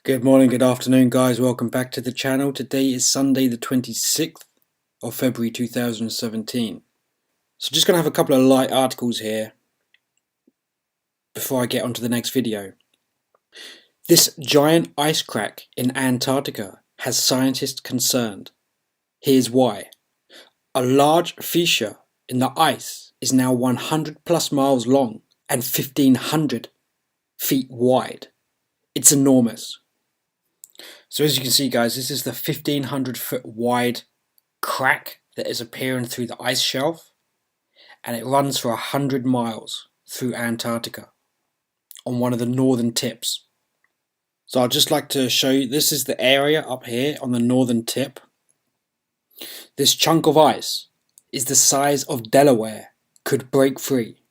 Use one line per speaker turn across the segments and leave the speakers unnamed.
Good morning, good afternoon guys, welcome back to the channel. Today is Sunday the 26th of February 2017. So just going to have a couple of light articles here before I get onto the next video. This giant ice crack in Antarctica has scientists concerned. Here's why. A large fissure in the ice is now 100 plus miles long and 1500 feet wide. It's enormous. So as you can see guys, this is the 1500 foot wide crack that is appearing through the ice shelf, and it runs for 100 miles through Antarctica on one of the northern tips. So I'd just like to show you, this is the area up here on the northern tip. This chunk of ice is the size of Delaware, could break free.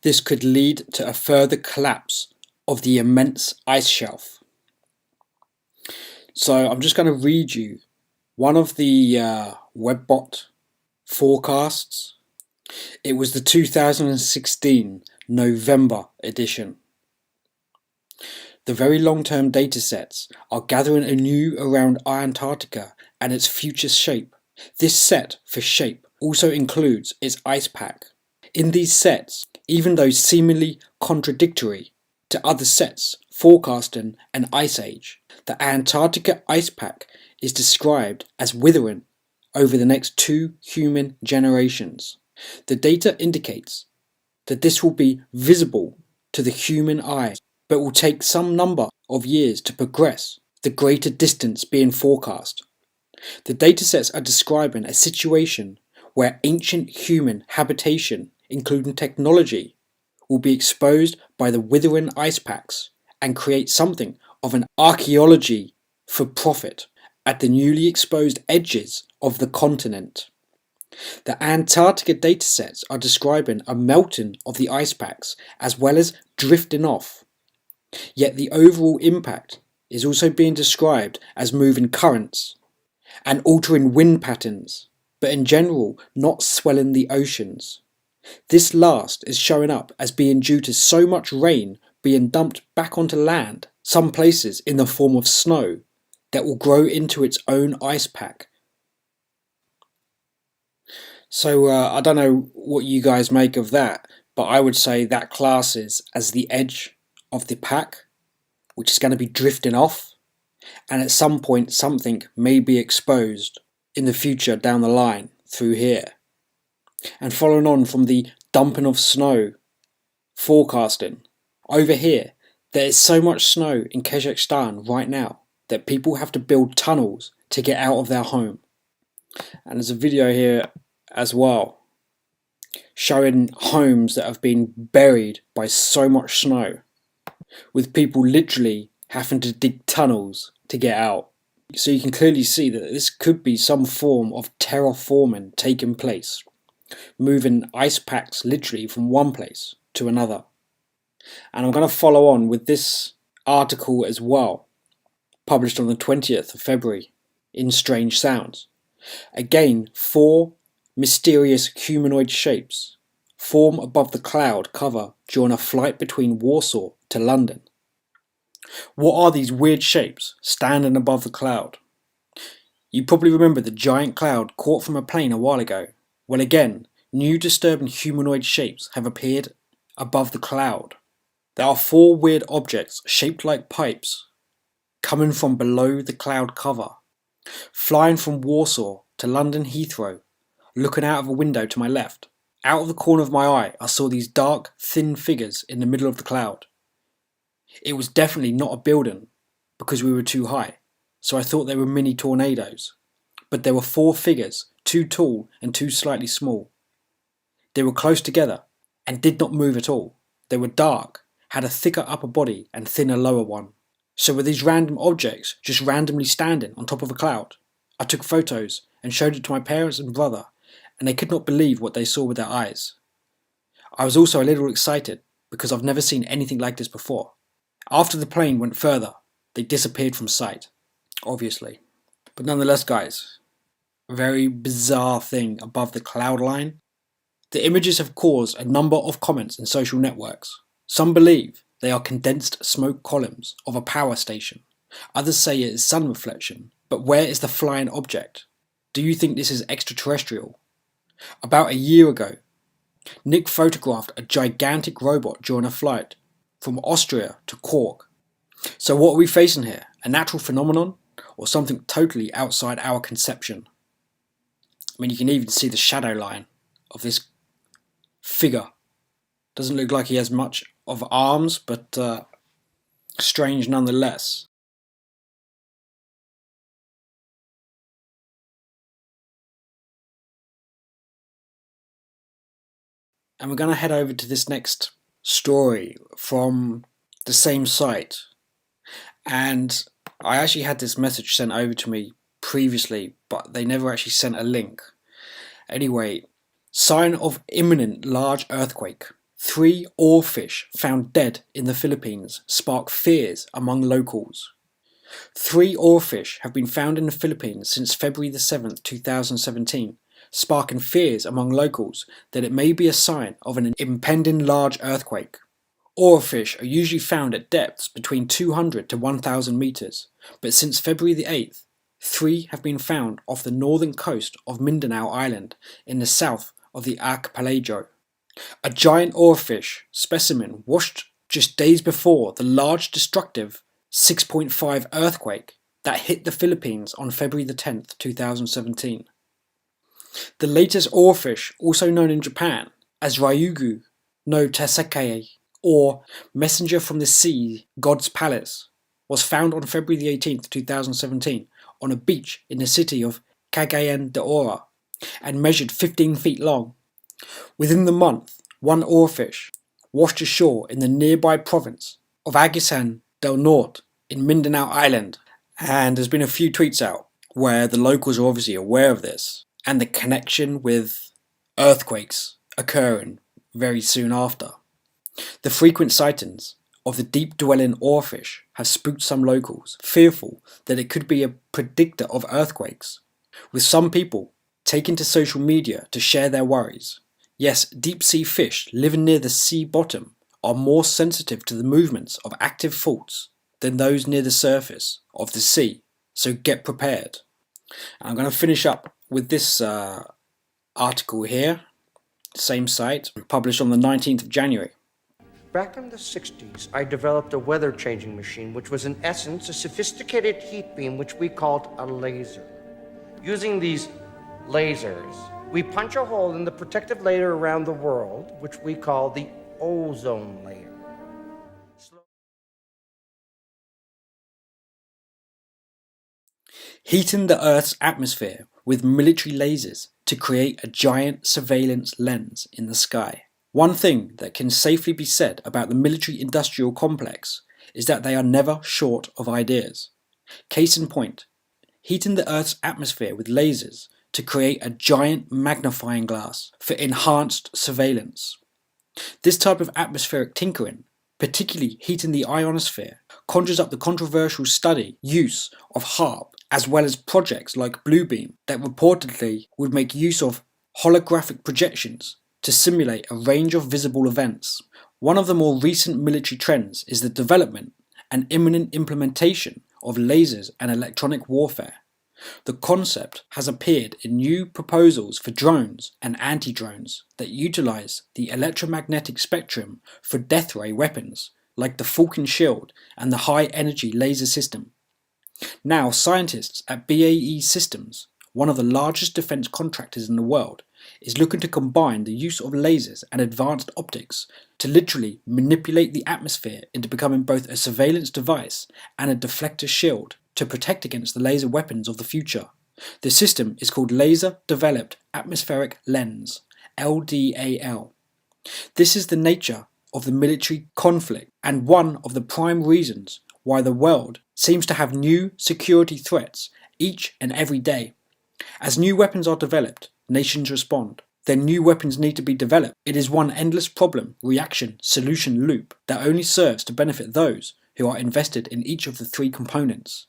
This could lead to a further collapse of the immense ice shelf. So I'm just going to read you one of the Webbot forecasts. It was the 2016 November edition. The very long-term datasets are gathering anew around Antarctica and its future shape. This set for shape also includes its ice pack. In these sets, even though seemingly contradictory to other sets forecasting an ice age, the Antarctica ice pack is described as withering over the next 2 human generations. The data indicates that this will be visible to the human eye, but will take some number of years to progress, the greater distance being forecast. The datasets are describing a situation where ancient human habitation, including technology, will be exposed by the withering ice packs and create something of an archaeology for profit at the newly exposed edges of the continent. The Antarctica datasets are describing a melting of the ice packs as well as drifting off. Yet the overall impact is also being described as moving currents and altering wind patterns, but in general not swelling the oceans. This last is showing up as being due to so much rain being dumped back onto land, some places in the form of snow, that will grow into its own ice pack. So I don't know what you guys make of that, but I would say that classes as the edge of the pack, which is going to be drifting off, and at some point something may be exposed in the future down the line through here. And following on from the dumping of snow forecasting, over here there is so much snow in Kazakhstan right now that people have to build tunnels to get out of their home. And there's a video here as well showing homes that have been buried by so much snow, with people literally having to dig tunnels to get out. So you can clearly see that this could be some form of terraforming taking place, moving ice packs literally from one place to another. And I'm going to follow on with this article as well, published on the 20th of February in Strange Sounds. Again, 4 mysterious humanoid shapes form above the cloud cover during a flight between Warsaw to London. What are these weird shapes standing above the cloud? You probably remember the giant cloud caught from a plane a while ago. Well, again, new disturbing humanoid shapes have appeared above the cloud. There are 4 weird objects shaped like pipes coming from below the cloud cover, flying from Warsaw to London Heathrow, looking out of a window to my left. Out of the corner of my eye, I saw these dark, thin figures in the middle of the cloud. It was definitely not a building because we were too high, so I thought they were mini tornadoes. But there were 4 figures, 2 tall and 2 slightly small. They were close together and did not move at all. They were dark, had a thicker upper body and thinner lower one. So were these random objects just randomly standing on top of a cloud? I took photos and showed it to my parents and brother, and they could not believe what they saw with their eyes. I was also a little excited because I've never seen anything like this before. After the plane went further, they disappeared from sight, obviously. But nonetheless guys, a very bizarre thing above the cloud line. The images have caused a number of comments in social networks. Some believe they are condensed smoke columns of a power station, Others say it is sun reflection, but where is the flying object? Do you think this is extraterrestrial? About a year ago, Nick photographed a gigantic robot during a flight from Austria to Cork. So what are we facing here? A natural phenomenon or something totally outside our conception? I mean, you can even see the shadow line of this figure. Doesn't look like he has much of arms, but strange nonetheless. And we're going to head over to this next story from the same site. And I actually had this message sent over to me previously, but they never actually sent a link. Anyway, sign of imminent large earthquake. 3 oarfish found dead in the Philippines spark fears among locals. 3 oarfish have been found in the Philippines since February the 7th, 2017, sparking fears among locals that it may be a sign of an impending large earthquake. Oarfish are usually found at depths between 200 to 1,000 meters, but since February the 8th, 3 have been found off the northern coast of Mindanao Island in the south of the archipelago. A giant oarfish specimen washed just days before the large destructive 6.5 earthquake that hit the Philippines on February the 10th, 2017. The latest oarfish, also known in Japan as Ryugu no Tasekei, or Messenger from the Sea, God's Palace, was found on February the 18th, 2017 on a beach in the city of Cagayan de Oro and measured 15 feet long. Within the month, 1 oarfish washed ashore in the nearby province of Agusan del Norte in Mindanao Island, and there's been a few tweets out where the locals are obviously aware of this and the connection with earthquakes occurring very soon after. The frequent sightings of the deep-dwelling oarfish have spooked some locals, fearful that it could be a predictor of earthquakes, with some people taking to social media to share their worries. Yes, deep-sea fish living near the sea bottom are more sensitive to the movements of active faults than those near the surface of the sea, so get prepared. And I'm going to finish up with this article here, same site, published on the 19th of January.
Back in the 60s, I developed a weather-changing machine, which was in essence a sophisticated heat beam, which we called a laser. Using these lasers, we punch a hole in the protective layer around the world, which we call the ozone layer.
Heating the Earth's atmosphere with military lasers to create a giant surveillance lens in the sky. One thing that can safely be said about the military-industrial complex is that they are never short of ideas. Case in point, heating the Earth's atmosphere with lasers to create a giant magnifying glass for enhanced surveillance. This type of atmospheric tinkering, particularly heating the ionosphere, conjures up the controversial study use of HAARP, as well as projects like Bluebeam that reportedly would make use of holographic projections to simulate a range of visible events. One of the more recent military trends is the development and imminent implementation of lasers and electronic warfare. The concept has appeared in new proposals for drones and anti-drones that utilize the electromagnetic spectrum for death ray weapons like the Falcon Shield and the High Energy Laser System. Now, scientists at BAE Systems, one of the largest defense contractors in the world, is looking to combine the use of lasers and advanced optics to literally manipulate the atmosphere into becoming both a surveillance device and a deflector shield to protect against the laser weapons of the future. The system is called Laser Developed Atmospheric Lens, LDAL. This is the nature of the military conflict and one of the prime reasons why the world seems to have new security threats each and every day. As new weapons are developed, nations respond. Then new weapons need to be developed. It is one endless problem, reaction, solution loop that only serves to benefit those who are invested in each of the 3 components.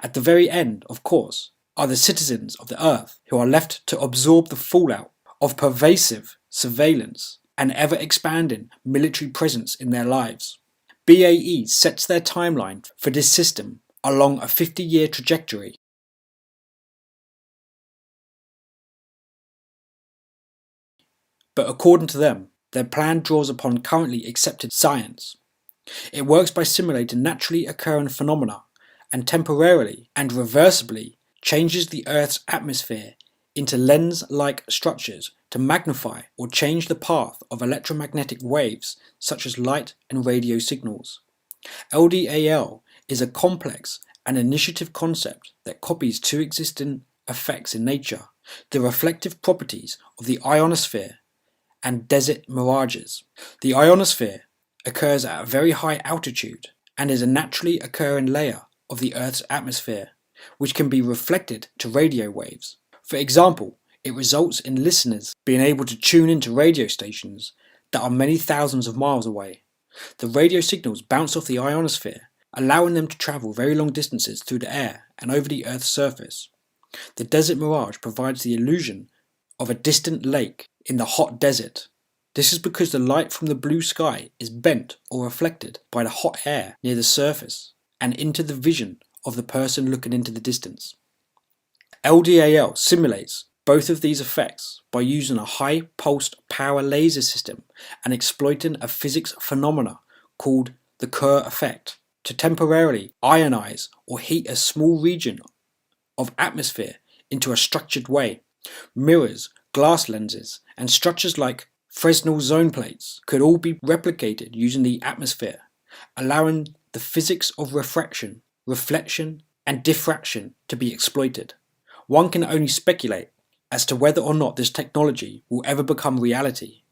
At the very end, of course, are the citizens of the Earth who are left to absorb the fallout of pervasive surveillance and ever-expanding military presence in their lives. BAE sets their timeline for this system along a 50-year trajectory. But according to them, their plan draws upon currently accepted science. It works by simulating naturally occurring phenomena and temporarily and reversibly changes the Earth's atmosphere into lens-like structures to magnify or change the path of electromagnetic waves such as light and radio signals. LDAL is a complex and initiative concept that copies two existing effects in nature, the reflective properties of the ionosphere and desert mirages. The ionosphere occurs at a very high altitude and is a naturally occurring layer of the Earth's atmosphere, which can be reflected to radio waves. For example, it results in listeners being able to tune into radio stations that are many thousands of miles away. The radio signals bounce off the ionosphere, allowing them to travel very long distances through the air and over the Earth's surface. The desert mirage provides the illusion of a distant lake in the hot desert. This is because the light from the blue sky is bent or reflected by the hot air near the surface and into the vision of the person looking into the distance. LDAL simulates both of these effects by using a high pulsed power laser system and exploiting a physics phenomena called the Kerr effect to temporarily ionize or heat a small region of atmosphere into a structured way. Mirrors, glass lenses, and structures like Fresnel zone plates could all be replicated using the atmosphere, allowing the physics of refraction, reflection, and diffraction to be exploited. One can only speculate as to whether or not this technology will ever become reality,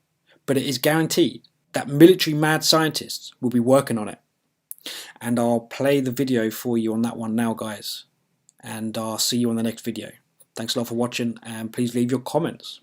but it is guaranteed that military mad scientists will be working on it. And I'll play the video for you on that one now, guys. And I'll see you on the next video. Thanks a lot for watching, and please leave your comments.